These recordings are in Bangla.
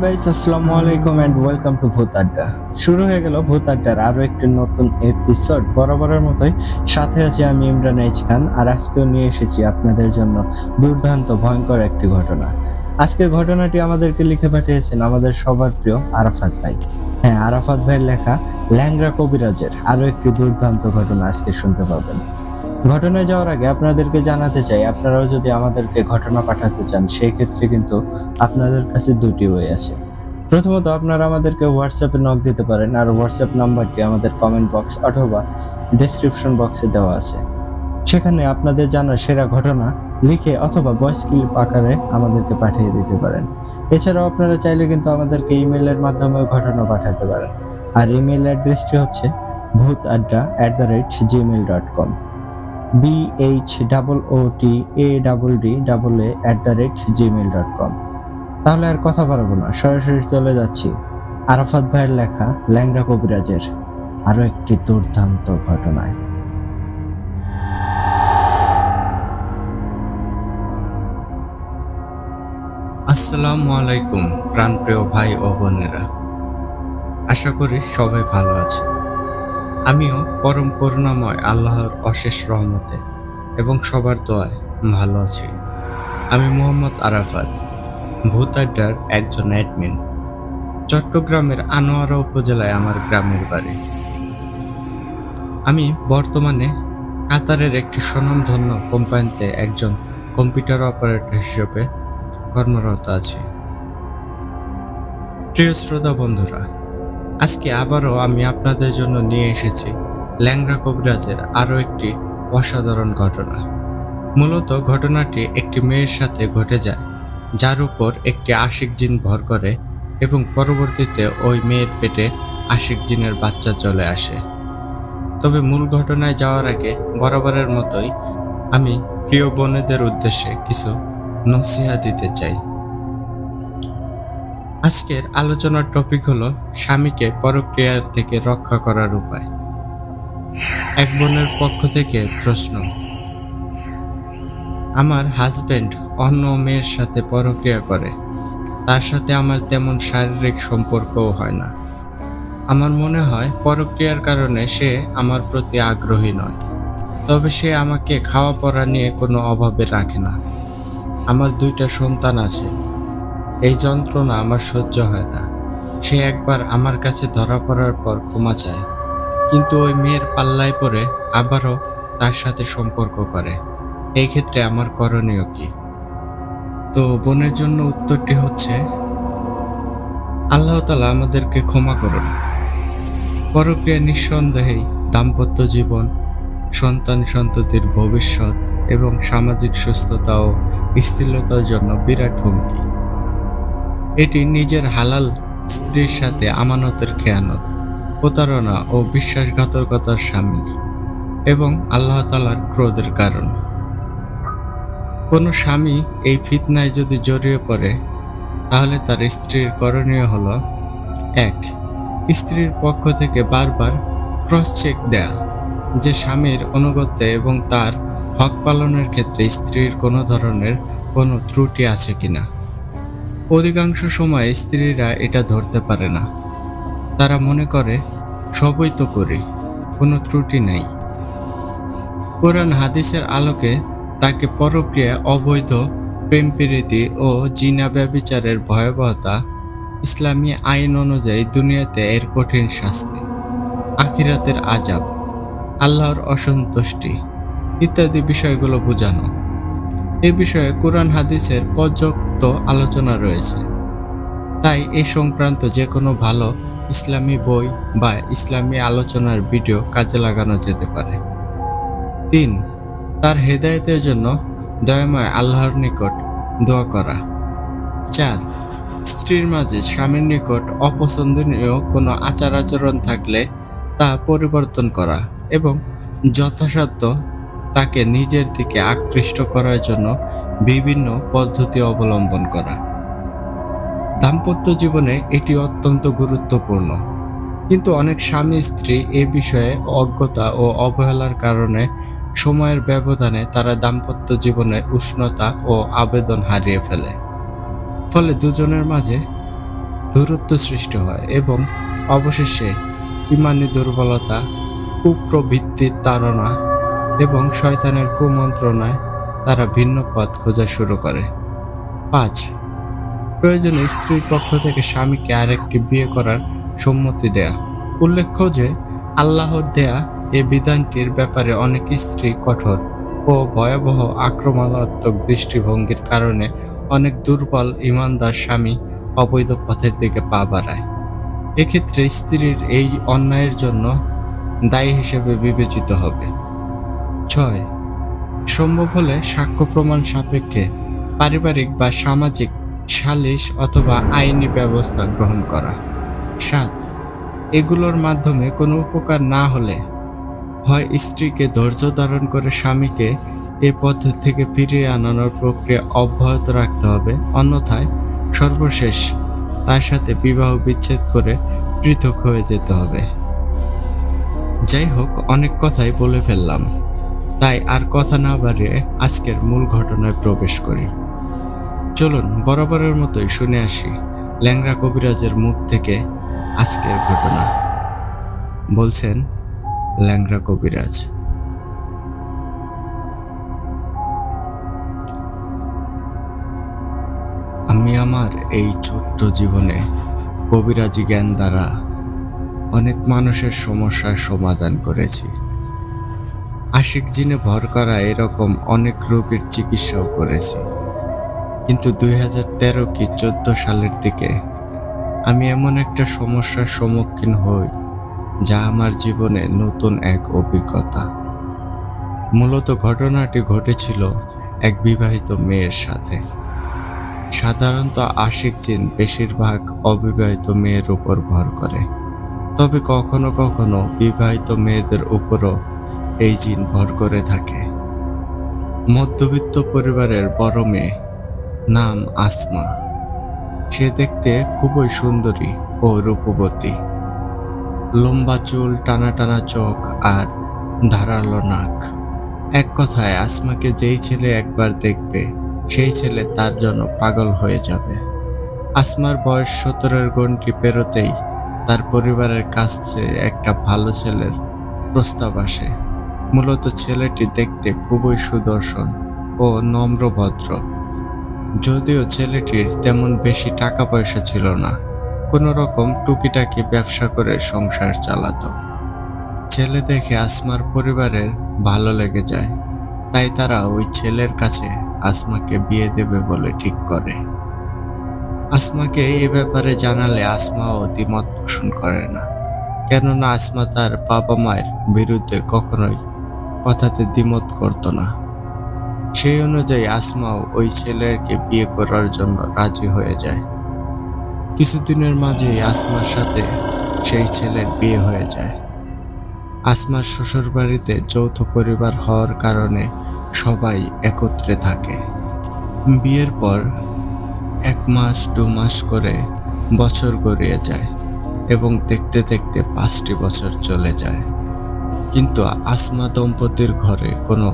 গাইস, আসসালামু আলাইকুম এন্ড ওয়েলকাম টু ভূত আড্ডা। শুরু হয়ে গেল ভূত আড্ডার আরো একটি নতুন এপিসোড। বরাবরের মতোই সাথে আছি আমি ইমরান এইচ খান, আর আজকেও নিয়ে এসেছি আপনাদের জন্য দুর্দান্ত ভয়ঙ্কর একটি ঘটনা। আজকের ঘটনাটি আমাদেরকে লিখে পাঠিয়েছেন আমাদের সবার প্রিয় আরাফাত ভাই। হ্যাঁ, আরাফাত ভাইয়ের লেখা ল্যাংড়া কবিরাজের আরো একটি দুর্দান্ত ঘটনা আজকে শুনতে পাবেন। ঘটনায় যাওয়ার আগে আপনাদেরকে জানাতে চাই, আপনারাও যদি আমাদেরকে ঘটনা পাঠাতে চান সেই ক্ষেত্রে কিন্তু আপনাদের কাছে দুটি ওয়ে আছে। প্রথমত, আপনারা আমাদেরকে হোয়াটসঅ্যাপে নক দিতে পারেন, আর হোয়াটসঅ্যাপ নাম্বারটি আমাদের কমেন্ট বক্স অথবা ডেসক্রিপশন বক্সে দেওয়া আছে। সেখানে আপনাদের জানা সেরা ঘটনা লিখে অথবা ভয়েস ক্লিপ আকারে আমাদেরকে পাঠিয়ে দিতে পারেন। এছাড়াও আপনারা চাইলে কিন্তু আমাদেরকে ইমেলের মাধ্যমেও ঘটনা পাঠাতে পারেন, আর ইমেল অ্যাড্রেসটি হচ্ছে bhutadda@gmail.com bhootaddadda@gmail.com। তাহলে আর কথা বাড়াবো না, সরাসরি চলে যাচ্ছি আরাফাত ভাইয়ের লেখা ল্যাংড়া কবিরাজের আরো একটি দুর্দান্ত ঘটনায়। আসসালামু আলাইকুম প্রাণপ্রিয় ভাই ও বোনেরা, আশা করি সবাই ভালো আছে। আমিও পরম করুণাময় আল্লাহর অশেষ রহমতে এবং সবার দোয়ায় ভালো আছি। আমি মোহাম্মদ আরাফাত, ভূত আড্ডার একজন অ্যাডমিন। চট্টগ্রামের আনোয়ারা উপজেলায় আমার গ্রামের বাড়ি। আমি বর্তমানে কাতারের একটি স্বনামধন্য কোম্পানিতে একজন কম্পিউটার অপারেটর হিসেবে কর্মরত আছি। প্রিয় শ্রোতা বন্ধুরা, আজকে আবারও আমি আপনাদের জন্য নিয়ে এসেছি ল্যাংড়া কবিরাজের আরও একটি অসাধারণ ঘটনা। মূলত ঘটনাটি একটি মেয়ের সাথে ঘটে যায়, যার উপর একটি আশিক জিন ভর করে এবং পরবর্তীতে ওই মেয়ের পেটে আশিক জিনের বাচ্চা চলে আসে। তবে মূল ঘটনায় যাওয়ার আগে বরাবরের মতোই আমি প্রিয় বোনেদের উদ্দেশ্যে কিছু নসিহা দিতে চাই। আজকের আলোচনার টপিক হলো স্বামীকে পরক্রিয়ার থেকে রক্ষা করার উপায়। এক বোনের পক্ষ থেকে প্রশ্ন: আমার হাজবেন্ড অন্য মেয়ের সাথে পরক্রিয়া করে, তার সাথে আমার তেমন শারীরিক সম্পর্কও হয় না। আমার মনে হয় পরক্রিয়ার কারণে সে আমার প্রতি আগ্রহী নয়, তবে সে আমাকে খাওয়া পড়া নিয়ে কোনো অভাবে রাখে না। আমার 2টা সন্তান আছে। এই যন্ত্রণা আমার সহ্য হয় না। সে একবার আমার কাছে ধরা পড়ার পর ক্ষমা চায়, কিন্তু ওই মেয়ের পাল্লায় পড়ে আবারও তার সাথে সম্পর্ক করে। এই ক্ষেত্রে আমার করণীয় কি? তো বোনের জন্য উত্তরটি হচ্ছে, আল্লাহ তাআলা আমাদেরকে ক্ষমা করুন। পরক্রিয়া নিঃসন্দেহেই দাম্পত্য জীবন, সন্তান সন্ততির ভবিষ্যৎ এবং সামাজিক সুস্থতা ও স্থিরতার জন্য বিরাট হুমকি। এটি নিজের হালাল স্ত্রীর সাথে আমানতের খেয়ানত, প্রতারণা ও বিশ্বাসঘাতকতার শামিল এবং আল্লাহ তাআলার ক্রোধের কারণ। কোনো স্বামী এই ফিতনায় যদি জড়িয়ে পড়ে, তাহলে তার স্ত্রীর করণীয় হলো: 1. স্ত্রীর পক্ষ থেকে বারবার ক্রস চেক দেয়া যে স্বামীর অনুগত্যে এবং তার হক পালনের ক্ষেত্রে স্ত্রীর কোনো ধরনের কোনো ত্রুটি আছে কিনা। অধিকাংশ সময় স্ত্রীরা এটা ধরতে পারে না। তারা মনে করে সবই তো করি, কোনো ত্রুটি নেই। কোরআন হাদিসের আলোকে তাকে পরক্রিয়া, অবৈধ প্রেম প্রীতি ও জিনা ব্যভিচারের ভয়াবহতা, ইসলামী আইন অনুযায়ী দুনিয়াতে এর কঠিন শাস্তি, আখিরাতের আযাব, আল্লাহর অসন্তুষ্টি ইত্যাদি বিষয়গুলো বোঝানো। এ বিষয়ে কোরআন হাদিসের পর্যাপ্ত আলোচনা রয়েছে। তাই এই সংক্রান্ত যে কোনো ভালো ইসলামী বই বা ইসলামী আলোচনার ভিডিও কাজে লাগানো যেতে পারে। 3. তার হেদায়েতের জন্য দয়াময় আল্লাহর নিকট দোয়া করা। 4. স্ত্রীর মাঝে স্বামীর নিকট অপছন্দনীয় কোনো আচার আচরণ থাকলে তা পরিবর্তন করা এবং যথাসাধ্য তাকে নিজের দিকে আকৃষ্ট করার জন্য বিভিন্ন পদ্ধতি অবলম্বন করা। দাম্পত্য জীবনে এটি অত্যন্ত গুরুত্বপূর্ণ, কিন্তু অনেক স্বামী স্ত্রী এ বিষয়ে অজ্ঞতা ও অবহেলার কারণে সময়ের ব্যবধানে তারা দাম্পত্য জীবনের উষ্ণতা ও আবেদন হারিয়ে ফেলে। ফলে দুজনের মাঝে দূরত্ব সৃষ্টি হয় এবং অবশেষে ইমানি দুর্বলতা, কুপ্রবৃত্তির তাড়না এবং শয়তানের কুমন্ত্রণায় তারা ভিন্ন পথ খোঁজা শুরু করে। 5. প্রয়োজনে স্ত্রীর পক্ষ থেকে স্বামীকে আরেকটি বিয়ে করার সম্মতি দেয়া। উল্লেখ্য যে আল্লাহর দেয়া এই বিধানটির ব্যাপারে অনেক স্ত্রী কঠোর ও ভয়াবহ আক্রমণাত্মক দৃষ্টিভঙ্গির কারণে অনেক দুর্বল ঈমানদার স্বামী অবৈধ পথের দিকে পা বাড়ায়। এক্ষেত্রে স্ত্রীর এই অন্যায়ের জন্য দায়ী হিসেবে বিবেচিত হবে। 6. সম্ভব হলে সাক্ষ্য প্রমাণ সাপেক্ষে পারিবারিক বা সামাজিক সালিশ অথবা আইনি ব্যবস্থা গ্রহণ করা। 7. এগুলোর মাধ্যমে কোনো উপকার না হলে হয় স্ত্রীকে ধৈর্য ধারণ করে স্বামীকে এ পথ থেকে ফিরিয়ে আনানোর প্রক্রিয়া অব্যাহত রাখতে হবে, অন্যথায় সর্বশেষ তার সাথে বিবাহ বিচ্ছেদ করে পৃথক হয়ে যেতে হবে। যাই হোক, অনেক কথাই বলে ফেললাম, তাই আর কথা না বাড়িয়ে আজকের মূল ঘটনায় প্রবেশ করি। চলুন বরাবরের মতোই শুনে আসি ল্যাংড়া কবিরাজের মুখ থেকে আজকের ঘটনা। বলছেন ল্যাংড়া কবিরাজ। আমি আমার এই ছোট্ট জীবনে কবিরাজি জ্ঞান দ্বারা অনেক মানুষের সমস্যার সমাধান করেছি। আশিক জিনে ভর করা এরকম অনেক রোগের চিকিৎসাও করেছি। কিন্তু 2013 কি 14 সালের দিকে আমি এমন একটা সমস্যার সম্মুখীন হই যা আমার জীবনে নতুন এক অভিজ্ঞতা। মূলত ঘটনাটি ঘটেছিল এক বিবাহিত মেয়ের সাথে। সাধারণত আশিক জিন বেশিরভাগ অবিবাহিত মেয়ের উপর ভর করে, তবে কখনো কখনো বিবাহিত মেয়েদের উপরও এই জিন ভর করে থাকে। মধ্যবিত্ত পরিবারের বড় মেয়ে, নাম আসমা। সে দেখতে খুবই সুন্দরী ও রূপবতী। লম্বা চুল, টানা টানা চোখ আর ধারালো নাক। এক কথায় আসমাকে যেই ছেলে একবার দেখবে সেই ছেলে তার জন্য পাগল হয়ে যাবে। আসমার বয়স 17-এর গণ্ডি পেরোতেই তার পরিবারের কাছে একটা ভালো ছেলের প্রস্তাব আসে। মূলত ছেলেটি দেখতে খুবই সুদর্শন ও নম্রভদ্র। যদিও ছেলেটির তেমন বেশি টাকা পয়সা ছিল না, কোনো রকম টুকিটাকি ব্যবসা করে সংসার চালাতো। ছেলে দেখে আসমার পরিবারের ভালো লেগে যায়, তাই তারা ওই ছেলের কাছে আসমাকে বিয়ে দেবে বলে ঠিক করে। আসমাকে এ ব্যাপারে জানালে আসমাও দ্বিমত পোষণ করে না, কেননা আসমা তার বাবা মায়ের বিরুদ্ধে কখনোই কথাতে দ্বিমত করত না। সেই অনুযায়ী আসমাও ওই ছেলেকে বিয়ে করার জন্য রাজি হয়ে যায়। কিছুদিনের মাঝেই আসমার সাথে সেই ছেলের বিয়ে হয়ে যায়। আসমার শ্বশুরবাড়িতে যৌথ পরিবার হওয়ার কারণে সবাই একত্রে থাকে। বিয়ের পর 1 মাস 2 মাস করে বছর গড়িয়ে যায় এবং দেখতে দেখতে 5টি বছর চলে যায়, কিন্তু আসমা দম্পতির ঘরে কোনো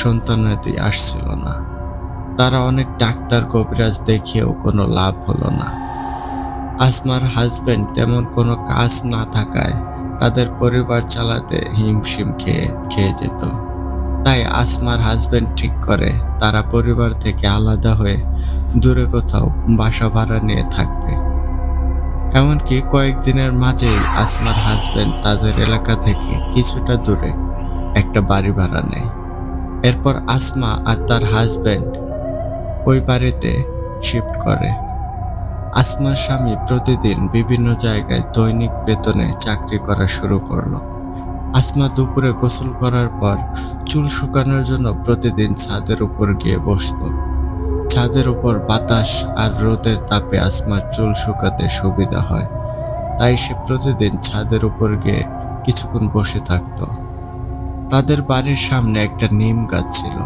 সন্তানাদি আসছিল না। তারা অনেক ডাক্তার কবিরাজ দেখিয়েও কোনো লাভ হলো না। আসমার হাজবেন্ড তেমন কোনো কাজ না থাকায় তাদের পরিবার চালাতে হিমশিম খেয়ে যেত। তাই আসমার হাজবেন্ড ঠিক করে তারা পরিবার থেকে আলাদা হয়ে দূরে কোথাও বাসা ভাড়া নিয়ে থাকবে। এমনকি কয়েকদিনের মাঝেই আসমার হাজবেন্ড তাদের এলাকা থেকে কিছুটা দূরে একটা বাড়ি ভাড়া নেয়। এরপর আসমা আর তার হাজবেন্ড ওই বাড়িতে শিফট করে। আসমার স্বামী প্রতিদিন বিভিন্ন জায়গায় দৈনিক বেতনে চাকরি করা শুরু করলো। আসমা দুপুরে গোসল করার পর চুল শুকানোর জন্য প্রতিদিন ছাদের উপর গিয়ে বসতো। ছাদের উপর বাতাস আর রোদের তাপে আসমার চুল শুকাতে সুবিধা হয়, তাই সে প্রতিদিন ছাদের উপর গিয়ে কিছুক্ষণ বসে থাকতো। তাদের বাড়ির সামনে একটা নিম গাছ ছিল।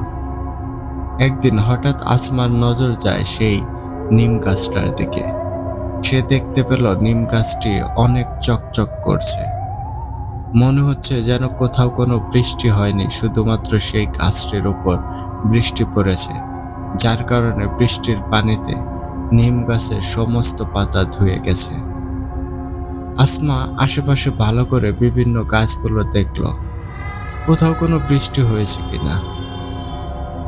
একদিন হঠাৎ আসমার নজর যায় সেই নিম গাছটার দিকে। সে দেখতে পেল নিম গাছটি অনেক চকচক করছে। মনে হচ্ছে যেন কোথাও কোনো বৃষ্টি হয়নি, শুধুমাত্র সেই গাছটির উপর বৃষ্টি পড়েছে, যার কারণে বৃষ্টির পানিতে নিম গাছের সমস্ত পাতা ধুয়ে গেছে। আসমা আশেপাশে ভালো করে বিভিন্ন গাছগুলো দেখলো কোথাও কোনো বৃষ্টি হয়েছে কিনা,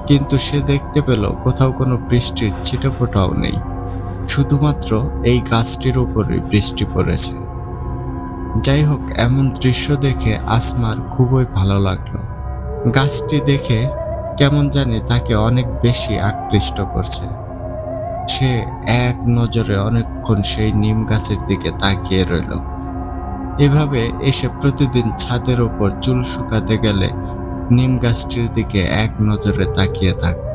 কিন্তু সে দেখতে পেল কোথাও কোনো বৃষ্টির ছিটেফোঁটাও নেই। শুধুমাত্র এই গাছটির উপরই বৃষ্টি পড়েছে। যাই হোক, এমন দৃশ্য দেখে আসমার খুবই ভালো লাগলো। গাছটি দেখে কেমন জানি তাকে অনেক বেশি আকৃষ্ট করছে। সে এক নজরে অনেকক্ষণ সেই নিম গাছের দিকে তাকিয়ে রইল। এভাবে এসে প্রতিদিন ছাদের উপর চুল শুকাতে গেলে নিম গাছটির দিকে এক নজরে তাকিয়ে থাকত।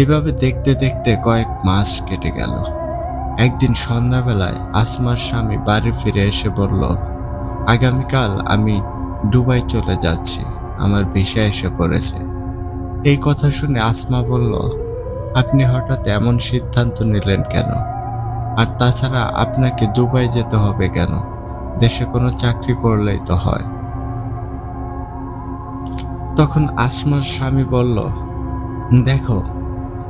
এভাবে দেখতে দেখতে কয়েক মাস কেটে গেল। একদিন সন্ধ্যাবেলায় আসমার স্বামী বাড়ি ফিরে এসে বলল, আগামীকাল আমি দুবাই চলে যাচ্ছি, আমার ভিসা এসে পড়েছে। এই কথা শুনে আসমা বলল, আপনি হঠাৎ এমন সিদ্ধান্ত নিলেন কেন? আর তাছাড়া আপনাকে দুবাই যেতে হবে কেন? দেশে কোনো চাকরি করলেই তো হয়। তখন আসমার স্বামী বলল, দেখো,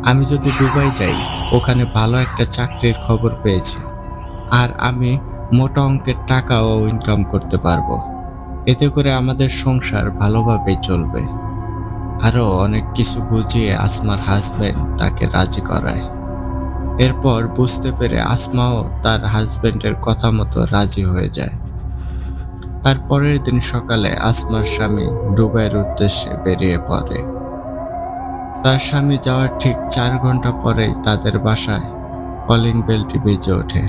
আমি যদি দুবাই যাই, ওখানে ভালো একটা চাকরির খবর পেয়েছি, আর আমি মোটা অঙ্কের টাকাও ইনকাম করতে পারবো। এতে করে আমাদের সংসার ভালোভাবে চলবে। আরো অনেক কিছু বুঝিয়ে আসমার হাজবেন্ড তাকে রাজি করায়। এরপর বুঝতে পেরে আসমাও তার হাজবেন্ডের কথা মতো রাজি হয়ে যায়। তার পরের দিন সকালে আসমার স্বামী দুবাইয়ের উদ্দেশ্যে বেরিয়ে পড়ে। তার স্বামী যাওয়ার ঠিক 4 ঘন্টা পরেই তাদের বাসায় কলিং বেলটি বেজে ওঠে।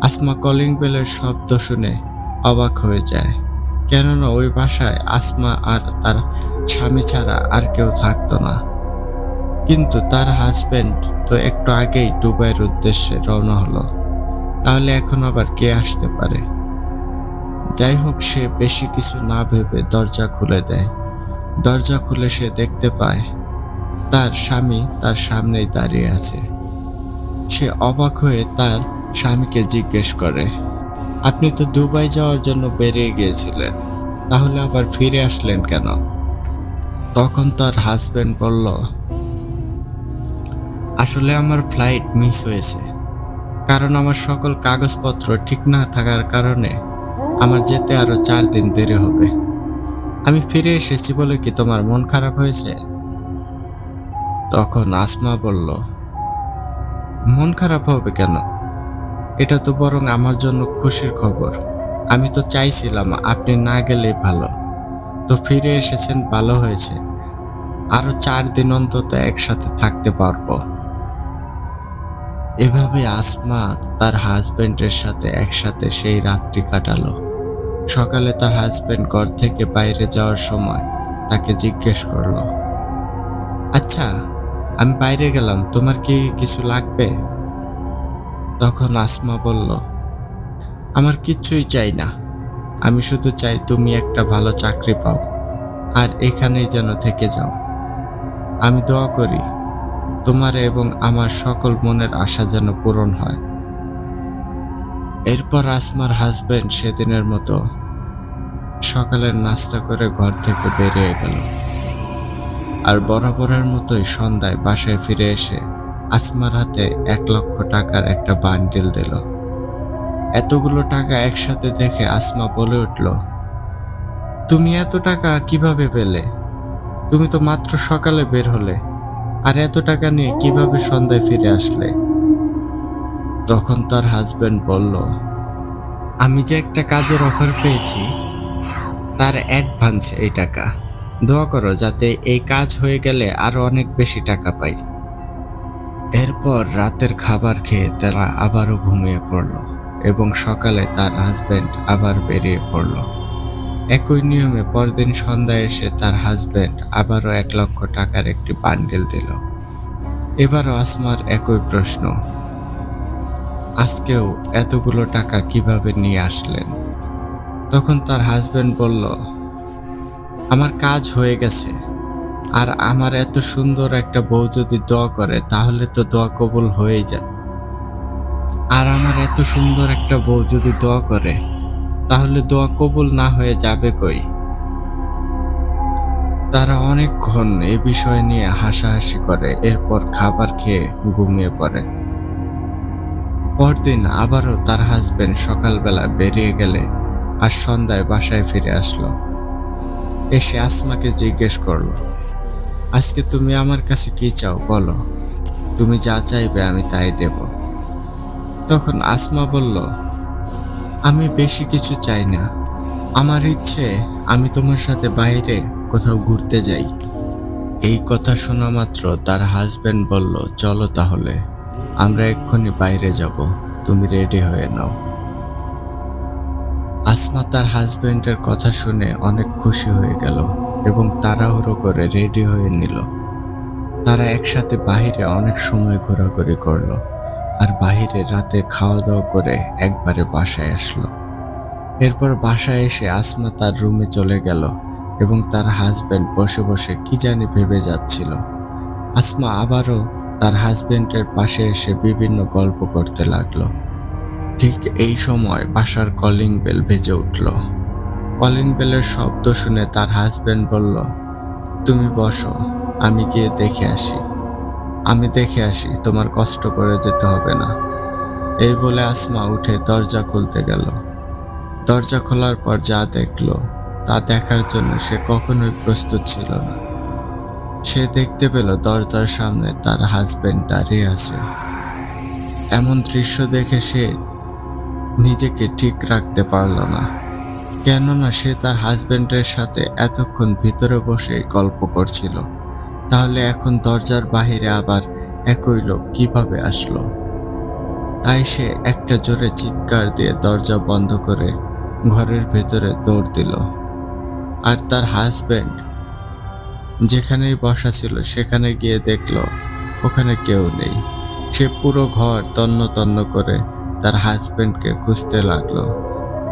আসমা কলিং বেলের শব্দ শুনে অবাক হয়ে যায়, কেননা ওই বাসায় আসমা আর তার স্বামী ছাড়া আর কেউ থাকতো না। কিন্তু তার হাজবেন্ড তো একটু আগেই দুবাইয়ের উদ্দেশ্যে রওনা হলো, তাহলে এখন আবার কে আসতে পারে? যাই হোক, সে বেশি কিছু না ভেবে দরজা খুলে দেয়। দরজা খুলে সে দেখতে পায় তার স্বামী তার সামনেই দাঁড়িয়ে আছে। সে অবাক হয়ে তার স্বামীকে জিজ্ঞেস করে, আপনি তো দুবাই যাওয়ার জন্য বেরিয়ে গিয়েছিলেন, তাহলে আবার ফিরে আসলেন কেন? তখন তার হাজবেন্ড বলল, আসলে আমার ফ্লাইট মিস হয়েছে, কারণ আমার সকল কাগজপত্র ঠিক না থাকার কারণে আমার যেতে আরো 4 দিন দেরি হবে। আমি ফিরে এসেছি বলে কি তোমার মন খারাপ হয়েছে? তখন আসমা বলল, মন খারাপ হবে কেন? এটা তো বরং আমার জন্য খুশির খবর। আমি তো চাইছিলাম আপনি না গেলেই ভালো, তো ফিরে এসেছেন, ভালো হয়েছে। আরো 4 দিন অন্তত একসাথে থাকতে পারবো। এভাবে আসমা তার হাজবেন্ডের সাথে একসাথে সেই রাতটি কাটালো। সকালে তার হাজবেন্ড ঘর থেকে বাইরে যাওয়ার সময় তাকে জিজ্ঞেস করলো, আচ্ছা, আমি বাইরে গেলাম, তোমার কি কিছু লাগবে? তখন আসমা বলল, আমার কিচ্ছুই চাই না, আমি শুধু চাই তুমি একটা ভালো চাকরি পাও আর এখানেই যেন থেকে যাও। আমি দোয়া করি তোমার এবং আমার সকল মনের আশা যেন পূরণ হয়। এরপর আসমার হাজবেন্ড সেদিনের মতো সকালের নাস্তা করে ঘর থেকে বেরিয়ে গেল। আর বরাবরের মতোই সন্ধ্যায় বাসায় ফিরে এসে আসমার হাতে 1 লক্ষ টাকার একটা বান্ডিল দিল। এতগুলো টাকা একসাথে দেখে আসমা বলে উঠল, তুমি এত টাকা কিভাবে পেলে? তুমি তো মাত্র সকালে বের হলে, আর এত টাকা নিয়ে কিভাবে সন্ধ্যায় ফিরে আসলে? তখন তার হাজবেন্ড বলল, আমি যে একটা কাজের অফার পেয়েছি, তার অ্যাডভান্স এই টাকা। দোয়া করো যাতে এই কাজ হয়ে গেলে আরো অনেক বেশি টাকা পাই। এরপর রাতের খাবার খেয়ে তারা আবারও ঘুমিয়ে পড়ল এবং সকালে তার হাজবেন্ড আবার বেরিয়ে পড়ল। একই নিয়মে পরদিন সন্ধ্যায় এসে তার হাজবেন্ড আবারও 1 লক্ষ টাকার একটি বান্ডিল দিল। এবারও আসমার একই প্রশ্ন, আজকেও এতগুলো টাকা কিভাবে নিয়ে আসলেন? তখন তার হাজবেন্ড বলল, আমার কাজ হয়ে গেছে, আর আমার এত সুন্দর একটা বউ যদি দোয়া করে তাহলে তো দোয়া কবুল হয়ে যায়। আর আমার এত সুন্দর একটা বউ যদি দোয়া করে তাহলে দোয়া কবুল না হয়ে যাবে কই? তারা অনেকক্ষণ এ বিষয় নিয়ে হাসাহাসি করে, এরপর খাবার খেয়ে ঘুমিয়ে পড়ে। পরদিন আবারও তার হাজবেন্ড সকালবেলা বেরিয়ে গেলে আর সন্ধ্যায় বাসায় ফিরে আসলো। এসে আসমাকে জিজ্ঞেস করলো, আজকে তুমি আমার কাছে কি চাও বলো, তুমি যা চাইবে আমি তাই দেব। তখন আসমা বলল, আমি বেশি কিছু চাই না, আমার ইচ্ছে আমি তোমার সাথে বাইরে কোথাও ঘুরতে যাই। এই কথা শোনা মাত্র তার হাজবেন্ড বলল, চলো তাহলে আমরা এক্ষুনি বাইরে যাব, তুমি রেডি হয়ে নাও। আসমা তার হাজবেন্ডের কথা শুনে অনেক খুশি হয়ে গেল এবং তাড়াহুড়ো করে রেডি হয়ে নিল। তারা একসাথে বাহিরে অনেক সময় ঘোরাঘুরি করলো আর বাহিরে রাতে খাওয়া দাওয়া করে একবারে বাসায় আসলো। এরপর বাসায় এসে আসমা তার রুমে চলে গেল এবং তার হাজবেন্ড বসে বসে কি জানি ভেবে যাচ্ছিল। আসমা আবারও তার হাজবেন্ডের পাশে এসে বিভিন্ন গল্প করতে লাগলো। ঠিক এই সময় বাসার কলিং বেল বেজে উঠল। কলিং বেলের শব্দ শুনে তার হাজবেন্ড বলল, তুমি বসো, আমি গিয়ে দেখে আসি, তোমার কষ্ট করে যেতে হবে না। এই বলে আসমা উঠে দরজা খুলতে গেল। দরজা খোলার পর যা দেখলো তা দেখার জন্য সে কখনোই প্রস্তুত ছিল না। সে দেখতে পেল দরজার সামনে তার হাজবেন্ড দাঁড়িয়ে আছে। এমন দৃশ্য দেখে সে নিজেকে ঠিক রাখতে পারল না, কেননা সে তার হাজবেন্ডের সাথে এতক্ষণ ভিতরে বসে গল্প করছিল। তাহলে এখন দরজার বাহিরে আবার একই লোক কিভাবে আসলো? তাই সে একটা জোরে চিৎকার দিয়ে দরজা বন্ধ করে ঘরের ভেতরে দৌড় দিল। আর তার হাজবেন্ড যেখানেই বসা ছিল সেখানে গিয়ে দেখলো ওখানে কেউ নেই। সে পুরো ঘর তন্ন তন্ন করে তার হাজবেন্ডকে খুঁজতে লাগলো,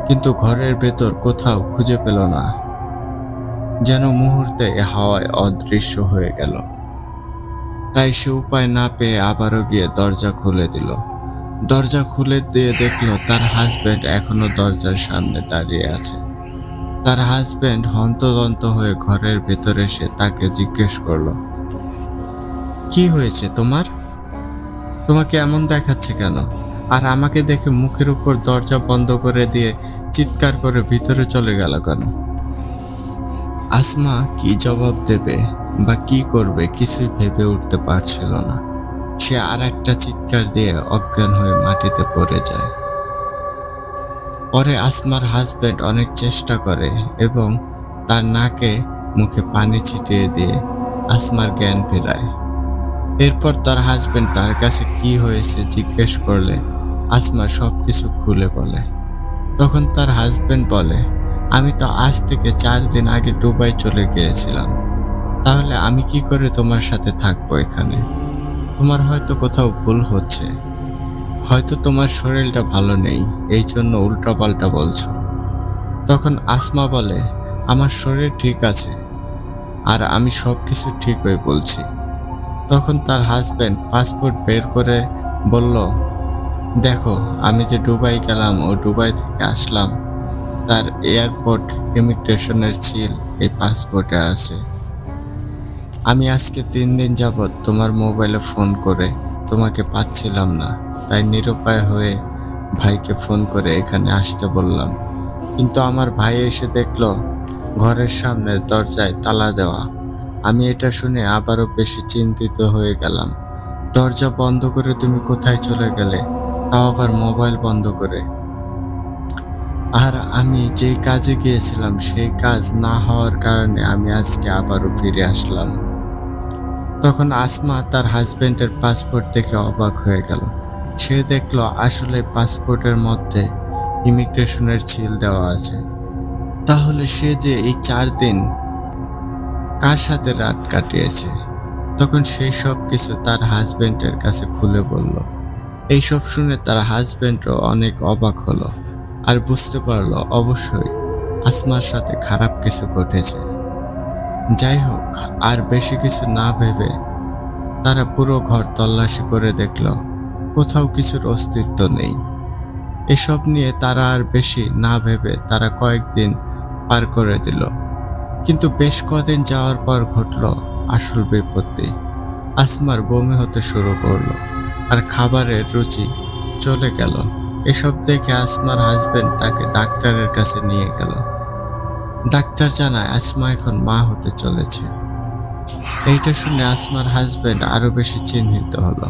কিন্তু ঘরের ভেতর কোথাও খুঁজে পেল না। যেন মুহূর্তে হাওয়ায় অদৃশ্য হয়ে গেল। তাই সে উপায় না পেয়ে আবারও গিয়ে দরজা খুলে দিল। দরজা খুলে দিয়ে দেখলো তার হাজবেন্ড এখনো দরজার সামনে দাঁড়িয়ে আছে। তার হাজবেন্ড হন্তদন্ত হয়ে ঘরের ভেতরে এসে তাকে জিজ্ঞেস করলো, কি হয়েছে তোমাকে এমন দেখাচ্ছে কেন? আর আমাকে দেখে মুখের উপর দরজা বন্ধ করে দিয়ে চিৎকার করে ভিতরে চলে গেল কেন? আসমা কি জবাব দেবে বা কি করবে কিছুই ভেবে উঠতে পারছিল না। সে আর একটা চিৎকার দিয়ে অজ্ঞান হয়ে মাটিতে পড়ে যায়। পরে আসমার হাজবেন্ড অনেক চেষ্টা করে এবং তার নাকে মুখে পানি ছিটিয়ে দিয়ে আসমার জ্ঞান ফেরায়। এরপর তার হাজবেন্ড তার কাছে কি হয়েছে জিজ্ঞেস করলে আসমা সবকিছু খুলে বলে। তখন তার হাজবেন্ড বলে, আমি তো আজ থেকে 4 দিন আগে দুবাই চলে গিয়েছিলাম, তাহলে আমি কি করে তোমার সাথে থাকবো এখানে? তোমার হয়তো কোথাও ভুল হচ্ছে, হয়তো তোমার শরীরটা ভালো নেই, এই জন্য উল্টাপাল্টা বলছো। তখন আসমা বলে, আমার শরীর ঠিক আছে আর আমি সবকিছু ঠিকই বলছি। তখন তার হাজবেন্ড পাসপোর্ট বের করে বলল, দেখো আমি যে দুবাই গেলাম ও দুবাই থেকে আসলাম তার এয়ারপোর্ট ইমিগ্রেশনের সিল এই পাসপোর্টে আছে। আমি আজকে 3 দিন যাবৎ তোমার মোবাইলে ফোন করে তোমাকে পাচ্ছিলাম না, তাই নিরুপায় হয়ে ভাইকে ফোন করে এখানে আসতে বললাম। কিন্তু আমার ভাই এসে দেখলো ঘরের সামনে দরজায় তালা দেওয়া। আমি এটা শুনে আবারও বেশি চিন্তিত হয়ে গেলাম। দরজা বন্ধ করে তুমি কোথায় চলে গেলে, তাও আবার মোবাইল বন্ধ করে? আর আমি যেই কাজে গিয়েছিলাম সেই কাজ না হওয়ার কারণে আমি আজকে আবারও ফিরে আসলাম। তখন আসমা তার হাজবেন্ডের পাসপোর্ট দেখে অবাক হয়ে গেল। সে দেখলো আসলে পাসপোর্টের মধ্যে ইমিগ্রেশনের সিল দেওয়া আছে। তাহলে সে যে এই 4 দিন কার সাথে রাত কাটিয়েছে? তখন সেই সব কিছু তার হাজবেন্ডের কাছে খুলে বলল। এইসব শুনে তার হাজবেন্ডও অনেক অবাক হলো আর বুঝতে পারলো অবশ্যই আসমার সাথে খারাপ কিছু ঘটেছে। যাই হোক, আর বেশি কিছু না ভেবে তারা পুরো ঘর তল্লাশি করে দেখলো কোথাও কিছুর অস্তিত্ব নেই। এসব নিয়ে তারা আর বেশি না ভেবে তারা কয়েকদিন পার করে দিল। কিন্তু বেশ কদিন যাওয়ার পর ঘটলো আসল বিপত্তি। আসমার বমি হতে শুরু করলো আর খাবারের রুচি চলে গেল। এসব দেখে আসমার হাজবেন্ড তাকে ডাক্তারের কাছে নিয়ে গেল। ডাক্তার জানায় আসমা এখন মা হতে চলেছে। এইটা শুনে আসমার হাজবেন্ড আরো বেশি চিন্তিত হলো,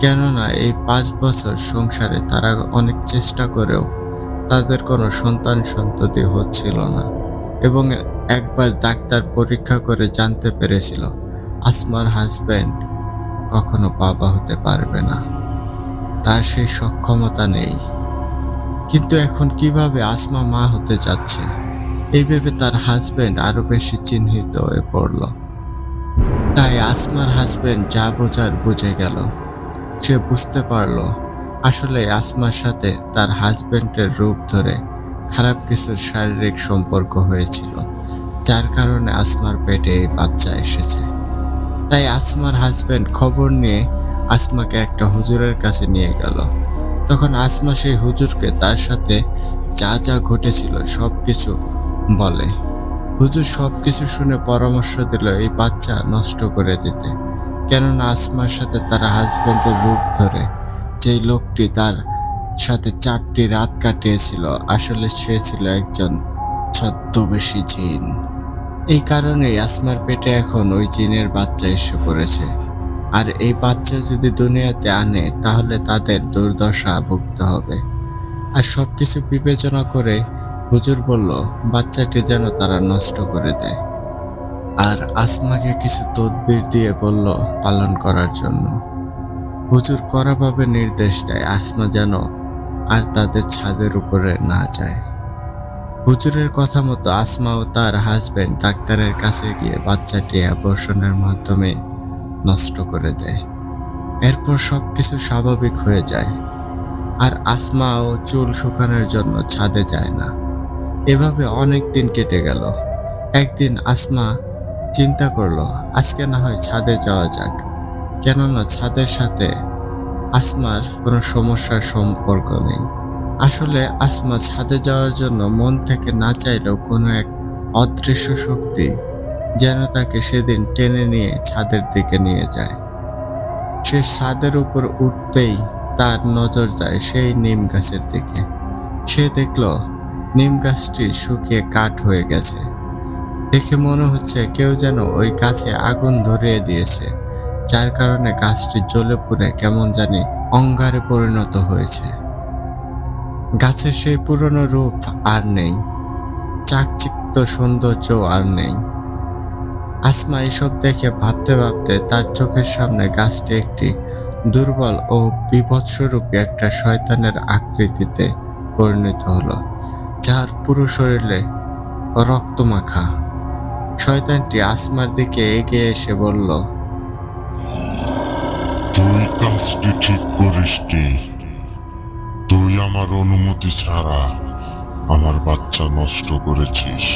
কেননা এই 5 বছর সংসারে তারা অনেক চেষ্টা করেও তাদের কোনো সন্তান-সন্ততি হচ্ছিল না, এবং একবার ডাক্তার পরীক্ষা করে জানতে পেরেছিল আসমার হাজবেন্ড কখনো বাবা হতে পারবে না, তার সেই সক্ষমতা নেই। কিন্তু এখন কিভাবে আসমা মা হতে যাচ্ছে, এই ভেবে তার হাজবেন্ড আরো বেশি চিন্তিত হয়ে পড়ল। তাই আসমার হাজবেন্ড যা বোঝার বুঝে গেল। সে বুঝতে পারল আসলে আসমার সাথে তার হাজবেন্ডের রূপ ধরে খারাপ কিছুর শারীরিক সম্পর্ক হয়েছিল, যার কারণে আসমার পেটে এই বাচ্চা এসেছে। তাই আসমার হাজবেন্ড খবর নিয়ে আসমাকে একটা হুজুরের কাছে নিয়ে গেল। তখন আসমা সেই হুজুরকে তার সাথে যা যা ঘটেছিল সবকিছু বলে। হুজুর সবকিছু শুনে পরামর্শ দিল এই বাচ্চা নষ্ট করে দিতে, কেননা আসমার সাথে তার হাজবেন্ডের রূপ ধরে যেই লোকটি তার সাথে 4টি রাত কাটিয়েছিল, আসলে সে ছিল একজন ছদ্মবেশী জিন। এই কারণেই আসমার পেটে এখন ওই জিনের বাচ্চা এসে পড়েছে। আর এই বাচ্চা যদি দুনিয়াতে আনে তাহলে তাদের দুর্দশা ভুগতে হবে। আর সবকিছু বিবেচনা করে হুজুর বলল বাচ্চাটি যেন তারা নষ্ট করে দেয়, আর আসমাকে কিছু তদবির দিয়ে বলল পালন করার জন্য। হুজুর কড়াভাবে নির্দেশ দেয় আসমা যেন আর তাদের ছাদের উপরে না যায়। হুজুরের কথা মতো আসমা ও তার হাজবেন্ড ডাক্তারের কাছে গিয়ে বাচ্চাটি অ্যাবর্শনের মাধ্যমে নষ্ট করে দেয়। এরপর সবকিছু স্বাভাবিক হয়ে যায়, আর আসমা ও চুল শুকানোর জন্য ছাদে যায় না। এভাবে অনেক দিন কেটে গেল। একদিন আসমা চিন্তা করলো আজকে না হয় ছাদে যাওয়া যাক, কেননা ছাদের সাথে আসমার কোনো সমস্যার সম্পর্ক নেই। আসলে আসমা ছাদে যাওয়ার জন্য মন থেকে না চাইলেও কোনো এক অদৃশ্য শক্তি যেন তাকে সেদিন টেনে নিয়ে ছাদের দিকে নিয়ে যায়। সে ছাদের উপর উঠতেই তার নজর যায় সেই নিম গাছের দিকে। সে দেখল নিম গাছটি শুকিয়ে কাঠ হয়ে গেছে। দেখে মনে হচ্ছে কেউ যেন ওই গাছে আগুন ধরিয়ে দিয়েছে, যার কারণে গাছটি জ্বলে পুড়ে কেমন জানি অঙ্গারে পরিণত হয়েছে। গাছের সেই পুরনো রূপ আর নেই, চাকচিক্য সৌন্দর্য আর নেই। আসমা এসব দেখে ভাবতে ভাবতে তার চোখের সামনে গাছটি একটি দুর্বল ও বিভৎসরূপী একটা শয়তানের আকৃতিতে পরিণত হলো, যার পুরো শরীরে রক্তমাখা। শয়তানটি আসমার দিকে এগিয়ে এসে বলল, তুই কাজটি ঠিক করিসনি। তুই আমার অনুমতি ছাড়া আমার বাচ্চা নষ্ট করেছিস।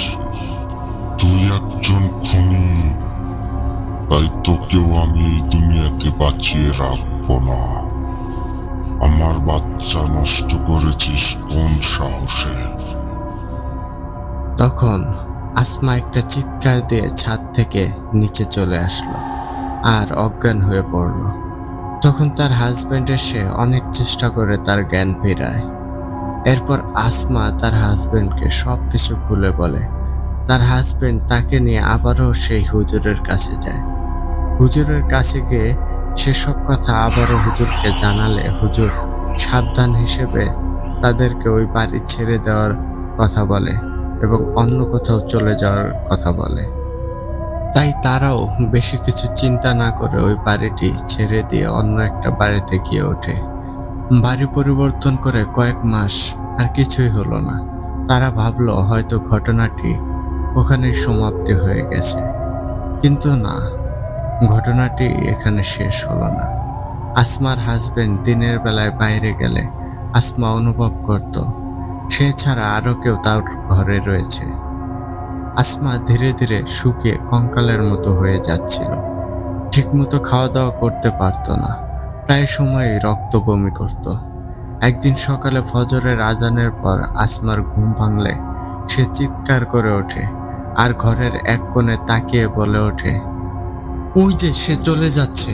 তুই একজন খুনি, তাই তোকেও আমি এই দুনিয়াতে বাঁচিয়ে রাখবো না। আমার বাচ্চা নষ্ট করেছিস কোন সাহসে? তখন আসমা একটা চিৎকার দিয়ে ছাদ থেকে নিচে চলে আসলো আর অজ্ঞান হয়ে পড়ল। তখন তার হাজবেন্ড এসে অনেক চেষ্টা করে তার জ্ঞান ফেরায়। এরপর আসমা তার হাজবেন্ডকে সবকিছু খুলে বলে। তার হাজবেন্ড তাকে নিয়ে আবারও সেই হুজুরের কাছে যায়। হুজুরের কাছে গিয়ে সে সব কথা আবারও হুজুরকে জানালে হুজুর সাবধান হিসেবে তাদেরকে ওই বাড়ি ছেড়ে দেওয়ার কথা বলে এবং অন্য কোথাও চলে যাওয়ার কথা বলে। তাই তারাও বেশি কিছু চিন্তা না করে ওই বাড়িটি ছেড়ে দিয়ে অন্য একটা বাড়িতে গিয়ে ওঠে। বাড়ি পরিবর্তন করে কয়েক মাস আর কিছুই হলো না। তারা ভাবলো হয়তো ঘটনাটি ওখানেই সমাপ্তি হয়ে গেছে, কিন্তু না, ঘটনাটি এখানে শেষ হলো না। আসমার হাজবেন্ড দিনের বেলায় বাইরে গেলে আসমা অনুভব করত সে ছাড়া আরো কেউ তার ঘরে রয়েছে। আসমা ধীরে ধীরে শুকিয়ে কঙ্কালের মতো হয়ে যাচ্ছিল। ঠিকমতো খাওয়া দাওয়া করতে পারত না, প্রায় সময়ই রক্ত বমি করত। একদিন সকালে ফজরের আজানের পর আসমার ঘুম ভাঙলে সে চিৎকার করে ওঠে আর ঘরের এক কোণে তাকিয়ে বলে ওঠে, ওই যে সে চলে যাচ্ছে,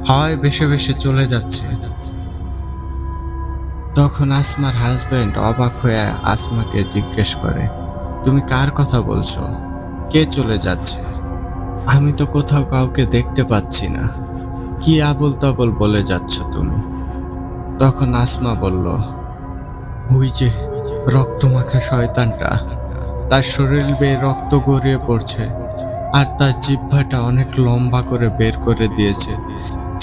হাওয়ায় ভেসে ভেসে চলে যাচ্ছে। তখন আসমার হাজবেন্ড অবাক হয়ে আসমাকে জিজ্ঞেস করে, তুমি কার কথা বলছো? কে চলে যাচ্ছে? আমি তো কোথাও কাউকে দেখতে পাচ্ছি না। কি আবোল তাবোল বলে যাচ্ছ তুমি? তখন আসমা বলল, ওই যে রক্তমাখা শয়তানটা, তার শরীর বেয়ে রক্ত গড়িয়ে পড়ছে আর তার জিহ্বাটা অনেক লম্বা করে বের করে দিয়েছে।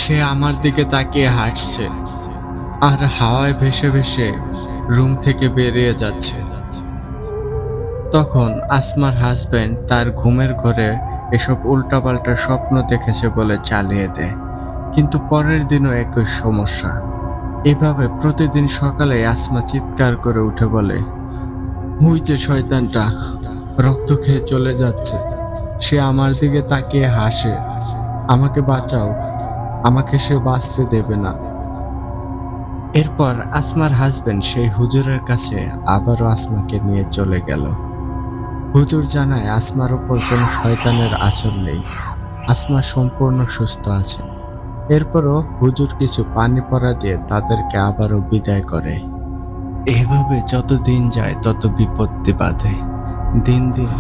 সে আমার দিকে তাকিয়ে হাসছে আর হাওয়ায় ভেসে ভেসে রুম থেকে বেরিয়ে যাচ্ছে। তখন আসমার হাজবেন্ড তার ঘুমের ঘরে এসব উল্টাপাল্টা স্বপ্ন দেখেছে বলে চালিয়ে দেয়, কিন্তু পরের দিনও একই সমস্যা। এভাবে প্রতিদিন সকালে আসমা চিৎকার করে উঠে বলে, ওই যে শয়তানটা রক্ত খেয়ে চলে যাচ্ছে, সে আমার দিকে তাকিয়ে হাসে, আমাকে বাঁচাও, আমাকে সে বাঁচতে দেবে না। এরপর আসমার হাজবেন্ড সেই হুজুরের কাছে আবারও আসমাকে নিয়ে চলে গেল। হুজুর জানায় আসমার উপর কোনো শয়তানের আঁচড় নেই, আসমা সম্পূর্ণ সুস্থ আছে। এরপরও হুজুর কিছু পানি পড়া দিয়ে তাদেরকে আবারও বিদায় করে। এভাবে যত দিন যায় তত বিপত্তি বাধে। দিন দিন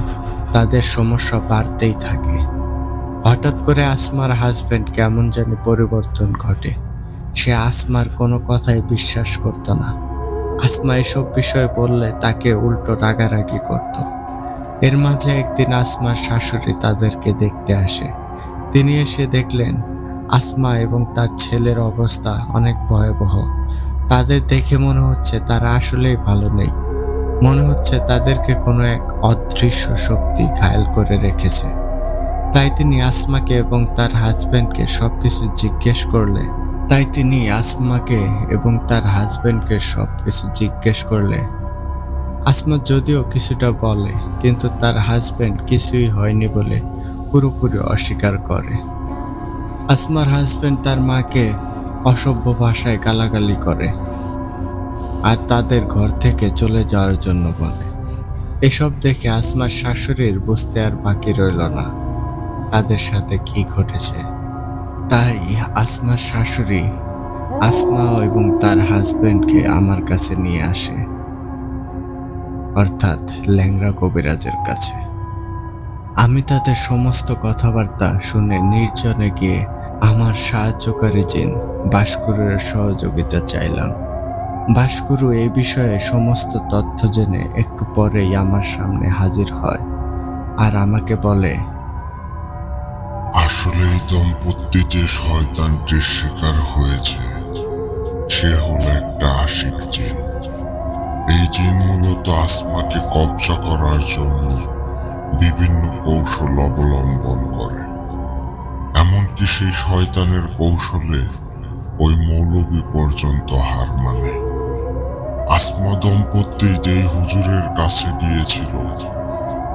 তাদের সমস্যা বাড়তেই থাকে। হঠাৎ করে আসমার হাজবেন্ড কেমন জানি পরিবর্তন ঘটে। সে আসমার কোনো কথাই বিশ্বাস করত না। আসমা এসব বিষয়ে বললে তাকে উল্টো রাগারাগি করত। এর মাঝে একদিন আসমার শাশুড়ি তাদেরকে দেখতে আসে। তিনি এসে দেখলেন আসমা এবং তার ছেলের অবস্থা অনেক ভয়াবহ। তাদের দেখে মনে হচ্ছে তারা আসলেই ভালো নেই। মনে হচ্ছে তাদেরকে কোনো এক অদৃশ্য শক্তি ঘায়েল করে রেখেছে। তাই তিনি আসমাকে এবং তার হাজবেন্ডকে সবকিছু জিজ্ঞেস করলে আসমা যদিও কিছুটা বলে, কিন্তু তার হাজবেন্ড কিছুই হয়নি বলে পুরোপুরি অস্বীকার করে। আসমার হাজবেন্ড তার মাকে অসভ্য ভাষায় গালাগালি করে আর তাদের ঘর থেকে চলে যাওয়ার জন্য বলে। এসব দেখে আসমার শাশুড়ির বুঝতে আর বাকি রইল না তাদের সাথে কি ঘটেছে। তাই আসমার শাশুড়ি আসমা এবং তার হাজবেন্ডকে আমার কাছে নিয়ে আসে, অর্থাৎ ল্যাংড়া কবিরাজের কাছে। আমি তাদের সমস্ত কথাবার্তা শুনে নির্জনে গিয়ে আমার সাহায্যকারী জিন বাসকুরের সহযোগিতা চাইলাম। বাসকুরু এই বিষয়ে সমস্ত তথ্য জেনে একটু পরেই আমার সামনে হাজির হয় আর আমাকে বলে, আসলে এই দম্পতি যে শয়তানটির শিকার হয়েছে সে হলো একটা আশিক জিন। এই জিন মূলত আসমাকে কবজা করার জন্য বিভিন্ন কৌশল অবলম্বন করে। এমনকি সেই শয়তানের কৌশলে ওই মৌলবী পর্যন্ত হার মানে। আসমা দম্পতি যেই হুজুরের কাছে গিয়েছিল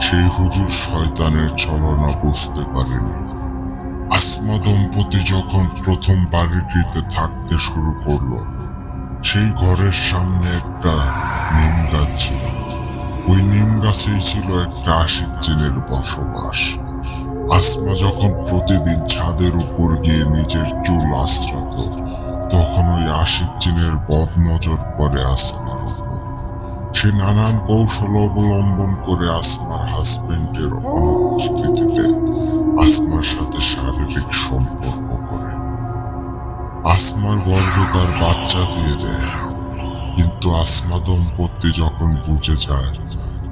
সেই হুজুর শয়তানের ছলনা বুঝতে পারেনি। আসমা দম্পতি যখন প্রথম বাড়িটিতে থাকতে শুরু করলো, সেই ঘরের সামনে একটা নিম গাছ ছিল। ওই নিম গাছেই ছিল একটা আশিক জিনের বসবাস। আসমা যখন প্রতিদিন ছাদের উপর গিয়ে নিজের চুল আঁচড়াতো, তখন ওই আশিক জিনের বদনজর পড়ে আসমার উপর। সে নানান কৌশল অবলম্বন করে আসমার হাজবেন্ডের অনুপস্থিতিতে আসমার সাথে শারীরিক সম্পর্ক করে। আসমার গর্ভে তার বাচ্চা দিয়ে দেয়, কিন্তু আসমা দম্পতি যখন বুঝে যায়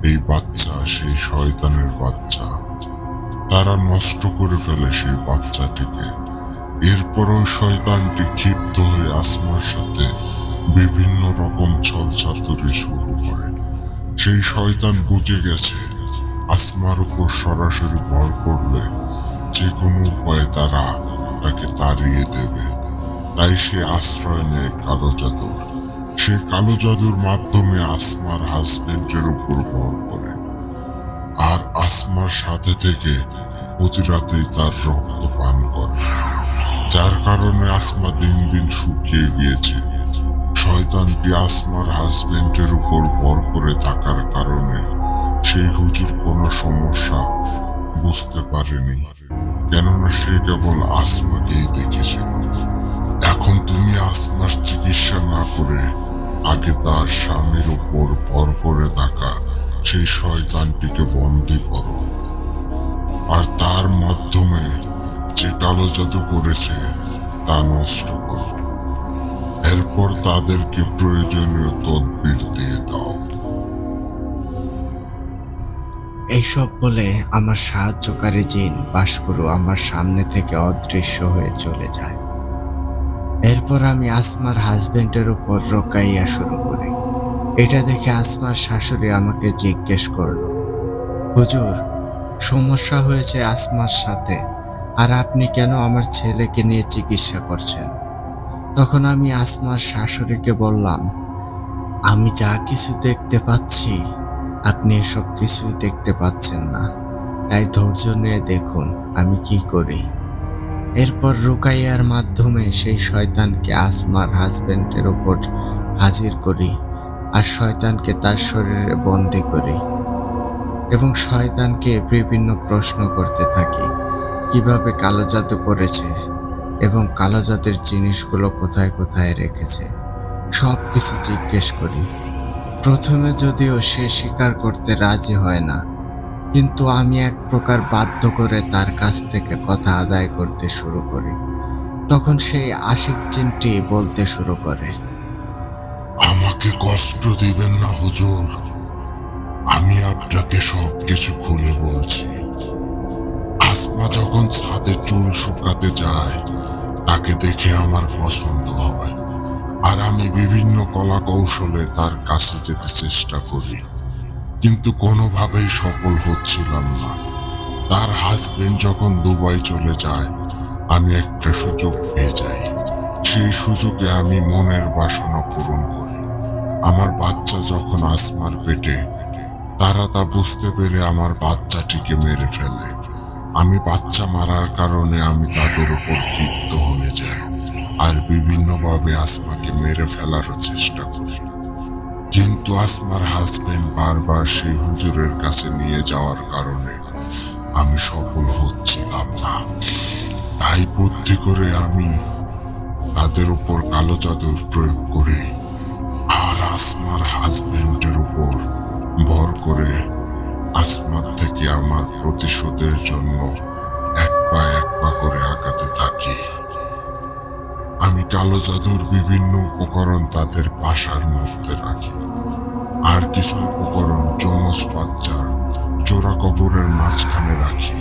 এই বাচ্চা সেই শয়তানের বাচ্চা, তারা নষ্ট করে ফেলে সেই বাচ্চাটিকে। এরপর ওই শয়তানটি ক্ষিপ্ত হয়ে আসমার সাথে বিভিন্ন রকম ছলচাতুরি শুরু করে। সেই শয়তান বুঝে গেছে আসমার উপর সরাসরি ভর করলে যে কোনো উপায়ে তারা তাকে তাড়িয়ে দেবে। তাই সে আশ্রয় নেয় কালো জাদুর। সে কালো জাদুর মাধ্যমে আসমার হাজবেন্ডের উপর ভর করে আর আসমার সাথে থেকে প্রতি রাতেই তার রক্ত পান করে, যার কারণে আসমা দিন দিন শুকিয়ে গিয়েছে। শয়তানটি আসমার হাজবেন্ডের উপর ভর করে থাকার কারণে সেই হুজুর কোনো সমস্যা বুঝতে পারেনি, কেননা সে কেবল আসমাকেই দেখেছিল। এখন তুমি আসমার চিকিৎসা না করে আগে তার স্বামীর উপর ভর করে থাকা সেই শয়তানটিকে বন্দি করো, আর তার মাধ্যমে যে কালো জাদু করেছে তা নষ্ট করো। এরপর তাদেরকে প্রয়োজনীয় তদবির দিয়ে দাও। এইসব বলে আমার সাহায্যকারী জিন বাসগুরু আমার সামনে থেকে অদৃশ্য হয়ে চলে যায়। এরপর আমি আসমার হাজবেন্ডের উপর রোকাইয়া শুরু করি। এটা দেখে আসমার শাশুড়ি আমাকে জিজ্ঞেস করলো, হুজুর, সমস্যা হয়েছে আসমার সাথে, আর আপনি কেন আমার ছেলেকে নিয়ে চিকিৎসা করছেন? তখন আমি আসমার শাশুড়িকে বললাম, আমি যা কিছু দেখতে পাচ্ছি আপনি এসব কিছুই দেখতে পাচ্ছেন না, তাই ধৈর্য নিয়ে দেখুন আমি কি করি। এরপর রুকাইয়ার মাধ্যমে সেই শয়তানকে আসমার হাজবেন্ডের ওপর হাজির করি, আর শয়তানকে তার শরীরে বন্দি করি এবং শয়তানকে বিভিন্ন প্রশ্ন করতে থাকি, কিভাবে কালো জাদু করেছে এবং কালো জাদুর জিনিসগুলো কোথায় কোথায় রেখেছে, সব কিছু জিজ্ঞেস করি। প্রথমে যদিও সে স্বীকার করতে রাজি হয় না, কিন্তু আমি এক প্রকার বাধ্য করে তার কাছ থেকে কথা আদায় করতে শুরু করি। তখন সেই আশিক জিনটি বলতে শুরু করে, আমাকে কষ্ট দিবেন না হুজুর, আমি আপনাকে সবকিছু খুলে বলছি। আসমা যখন ছাদে চুল শুকাতে যায় তাকে দেখে আমার পছন্দ হয়, আর আমি বিভিন্ন কলা কৌশলে তার কাছে যেতে চেষ্টা করি, কিন্তু কোনোভাবেই সফল হচ্ছিলাম না। তার হাজবেন্ড যখন দুবাই চলে যায় আমি একটা সুযোগ পেয়ে যাই। সেই সুযোগে আমি মনের বাসনা পূরণ করি। আমার বাচ্চা যখন আসমার পেটে, তারা তা বুঝতে পেরে আমার বাচ্চাটিকে মেরে ফেলে। আমি বাচ্চা মারার কারণে আমি তাদের উপর ক্ষিপ্ত হয়ে যাই আর বিভিন্নভাবে আসমাকে মেরে ফেলারও চেষ্টা করি, কিন্তু আসমার হাজবেন্ড বারবার সেই হুজুরের কাছে নিয়ে যাওয়ার কারণে আমি সফল হচ্ছিলাম না। তাই বুদ্ধি করে আমি তাদের উপর কালো জাদুর প্রয়োগ করি আর আসমার হাজবেন্ডের উপর ভর করে আসমার থেকে আমার প্রতিশোধের জন্য এক পা করে আগাতে থাকি। আমি কালো জাদুর বিভিন্ন উপকরণ তাদের বাসার মধ্যে রাখি, আর কিছু উপকরণ যমজ বাচ্চার চোরা কবরের মাঝখানে রাখি।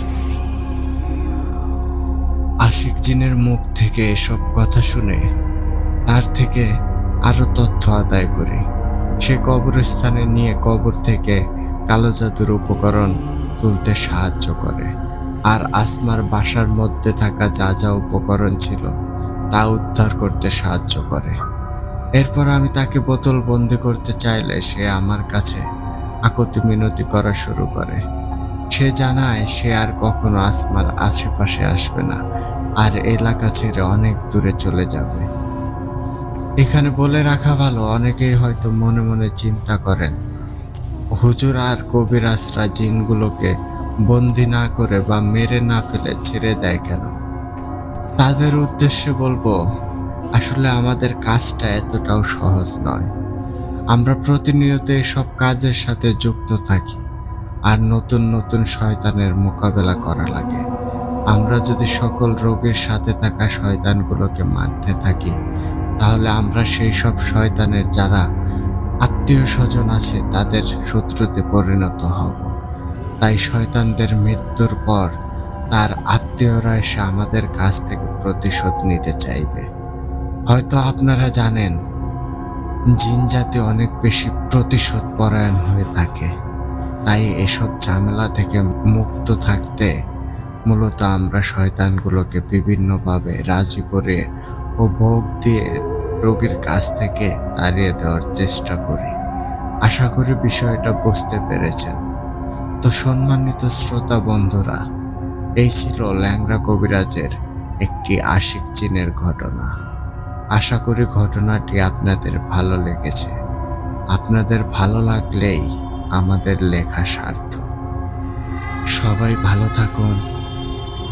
আশিক জিনের মুখ থেকে এসব কথা শুনে তার থেকে আরো তথ্য আদায় করি। সে কবরস্থানে নিয়ে কবর থেকে কালো জাদুর উপকরণ তুলতে সাহায্য করে, আর আসমার বাসার মধ্যে থাকা যা যা উপকরণ ছিল তা উদ্ধার করতে সাহায্য করে। এরপর আমি তাকে বোতল বন্দি করতে চাইলে সে আমার কাছে আকুতি মিনতি করা শুরু করে। সে জানায় সে আর কখনো আসমার আশেপাশে আসবে না, আর এলাকা ছেড়ে অনেক দূরে চলে যাবে। এখানে বলে রাখা ভালো, অনেকেই হয়তো মনে মনে চিন্তা করেন, হুজুর আর কবিরাজরা জিনগুলোকে বন্দি না করে বা মেরে না ফেলে ছেড়ে দেয় কেন? তাদের উদ্দেশ্যে বলবো, আসলে আমাদের কাজটা এতটাও সহজ নয়। আমরা প্রতিনিয়ত এসব কাজের সাথে যুক্ত থাকি, আর নতুন নতুন শয়তানের মোকাবেলা করা লাগে। আমরা যদি সকল রোগের সাথে থাকা শয়তানগুলোকে মারতে থাকি, তাহলে আমরা সেই সব শয়তানের যারা আত্মীয় স্বজন আছে তাদের শত্রুতে পরিণত হব। তাই শয়তানদের মৃত্যুর পর তার আত্মীয়রা এসে আমাদের কাছ থেকে প্রতিশোধ নিতে চাইবে। হয়তো আপনারা জানেন, জিন জাতি অনেক বেশি প্রতিশোধ পরায়ণ হয়ে থাকে। তাই এসব ঝামেলা থেকে মুক্ত থাকতে মূলত আমরা শয়তানগুলোকে বিভিন্নভাবে রাজি করে ও ভোগ দিয়ে রোগীর কাছ থেকে তাড়িয়ে দেওয়ার চেষ্টা করি। আশা করি বিষয়টা বুঝতে পেরেছেন। তো সম্মানিত শ্রোতা বন্ধুরা, এই ছিল ল্যাংড়া কবিরাজের একটি আশিক জিনের ঘটনা। আশা করি ঘটনাটি আপনাদের ভালো লেগেছে। আপনাদের ভালো লাগলেই আমাদের লেখা সার্থক। সবাই ভালো থাকুন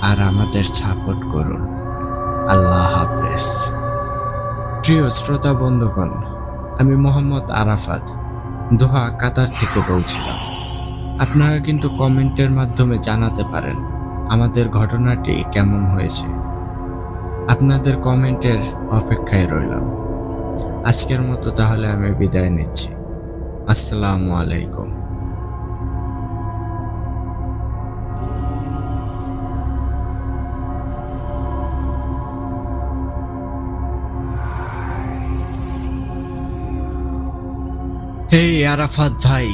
আর আমাদের সাপোর্ট করুন। আল্লাহ হাফেজ। প্রিয় শ্রোতা বন্ধুগণ, আমি মোহাম্মদ আরাফাত, দোহা, কাতার থেকে বলছিলাম। আপনারা কিন্তু কমেন্টের মাধ্যমে জানাতে পারেন আমাদের ঘটনাটি কেমন হয়েছে। আপনাদের কমেন্টের অপেক্ষায় রইলাম। আজকের মতো তাহলে আমি বিদায় নিচ্ছি। আসসালামু আলাইকুম। হেই আরাফাত ভাই,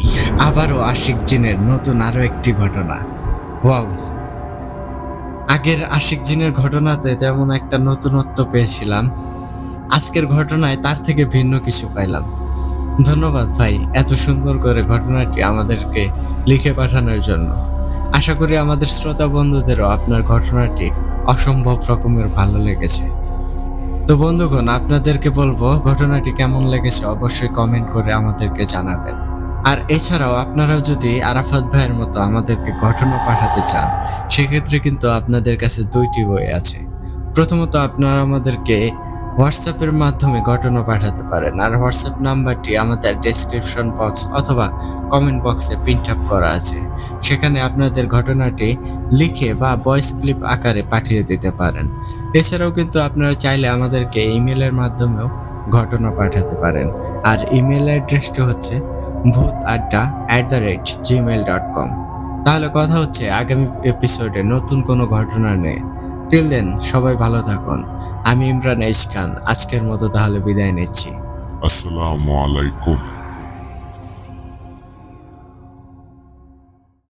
আবারও আশিক জিনের নতুন আরো একটি ঘটনা। ওয়াও, আগের আশিক জিনের ঘটনাতে যেমন একটা নতুনত্ব পেয়েছিলাম, আজকের ঘটনায় তার থেকে ভিন্ন কিছু পাইলাম। ধন্যবাদ ভাই এত সুন্দর করে ঘটনাটি আমাদেরকে লিখে পাঠানোর জন্য। আশা করি আমাদের শ্রোতা বন্ধুদেরও আপনার ঘটনাটি অসম্ভব রকমের ভালো লেগেছে। তো বন্ধুগণ, আপনাদেরকে বলবো ঘটনাটি কেমন লেগেছে অবশ্যই কমেন্ট করে আমাদেরকে জানাবেন। আর এছাড়াও আপনারাও যদি আরাফাত ভাইয়ের মতো আমাদেরকে ঘটনা পাঠাতে চান, সেক্ষেত্রে কিন্তু আপনাদের কাছে দুইটি বই আছে। প্রথমত আপনারা আমাদেরকে হোয়াটসঅ্যাপের মাধ্যমে ঘটনা পাঠাতে পারেন, আর হোয়াটসঅ্যাপ নাম্বারটি আমাদের ডেসক্রিপশন বক্স অথবা কমেন্ট বক্সে প্রিন্ট আপ করা আছে। সেখানে আপনাদের ঘটনাটি লিখে বা ভয়েস ক্লিপ আকারে পাঠিয়ে দিতে পারেন। এছাড়াও কিন্তু আপনারা চাইলে আমাদেরকে ইমেলের মাধ্যমেও ঘটনা পাঠাতে পারেন, আর ইমেল অ্যাড্রেসটি হচ্ছে bhutadda@gmail.com। তাহলে কথা হচ্ছে আগামী এপিসোডে নতুন কোনো ঘটনা নিয়ে। টিল দেন সবাই ভালো থাকুন। আমি ইমরান এইচ খান আজকের মতো তাহলে বিদায় নিচ্ছি। আসসালামু আলাইকুম।